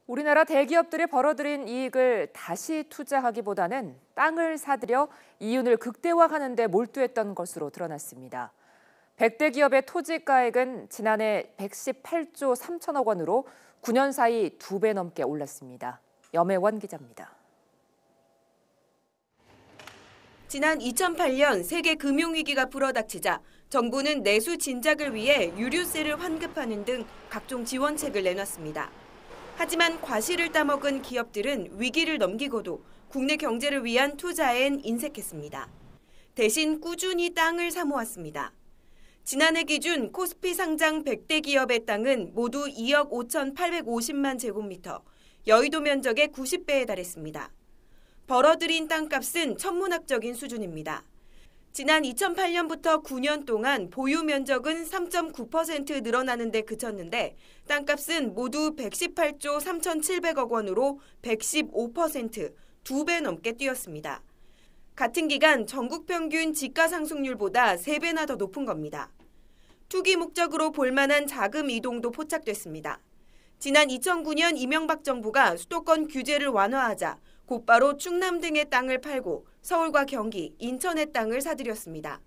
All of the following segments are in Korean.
우리나라 대기업들이 벌어들인 이익을 다시 투자하기보다는 땅을 사들여 이윤을 극대화하는 데 몰두했던 것으로 드러났습니다. 100대 기업의 토지가액은 지난해 118조 3천억 원으로 9년 사이 2배 넘게 올랐습니다. 염혜원 기자입니다. 지난 2008년 세계 금융위기가 불어닥치자 정부는 내수 진작을 위해 유류세를 환급하는 등 각종 지원책을 내놨습니다. 하지만 과실을 따먹은 기업들은 위기를 넘기고도 국내 경제를 위한 투자엔 인색했습니다. 대신 꾸준히 땅을 사모았습니다. 지난해 기준 코스피 상장 100대 기업의 땅은 모두 2억 5,850만 제곱미터, 여의도 면적의 90배에 달했습니다. 벌어들인 땅값은 천문학적인 수준입니다. 지난 2008년부터 9년 동안 보유 면적은 3.9% 늘어나는 데 그쳤는데 땅값은 모두 118조 3,700억 원으로 115%, 2배 넘게 뛰었습니다. 같은 기간 전국 평균 지가 상승률보다 3배나 더 높은 겁니다. 투기 목적으로 볼만한 자금 이동도 포착됐습니다. 지난 2009년 이명박 정부가 수도권 규제를 완화하자 곧바로 충남 등의 땅을 팔고 서울과 경기, 인천의 땅을 사들였습니다.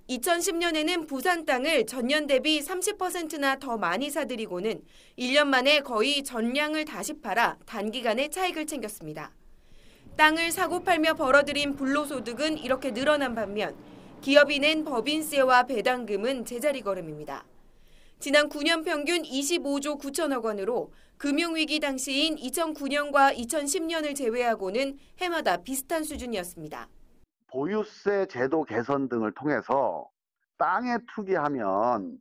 2010년에는 부산 땅을 전년 대비 30%나 더 많이 사들이고는 1년 만에 거의 전량을 다시 팔아 단기간에 차익을 챙겼습니다. 땅을 사고 팔며 벌어들인 불로소득은 이렇게 늘어난 반면 기업이 낸 법인세와 배당금은 제자리 걸음입니다. 지난 9년 평균 25조 9천억 원으로 금융위기 당시인 2009년과 2010년을 제외하고는 해마다 비슷한 수준이었습니다. 보유세 제도 개선 등을 통해서 땅에 투기하면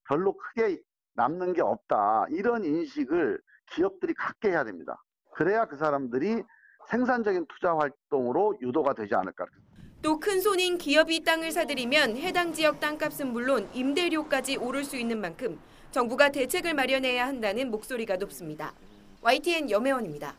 별로 크게 남는 게 없다. 이런 인식을 기업들이 갖게 해야 됩니다. 그래야 그 사람들이 생산적인 투자 활동으로 유도가 되지 않을까. 또 큰손인 기업이 땅을 사들이면 해당 지역 땅값은 물론 임대료까지 오를 수 있는 만큼 정부가 대책을 마련해야 한다는 목소리가 높습니다. YTN 염혜원입니다.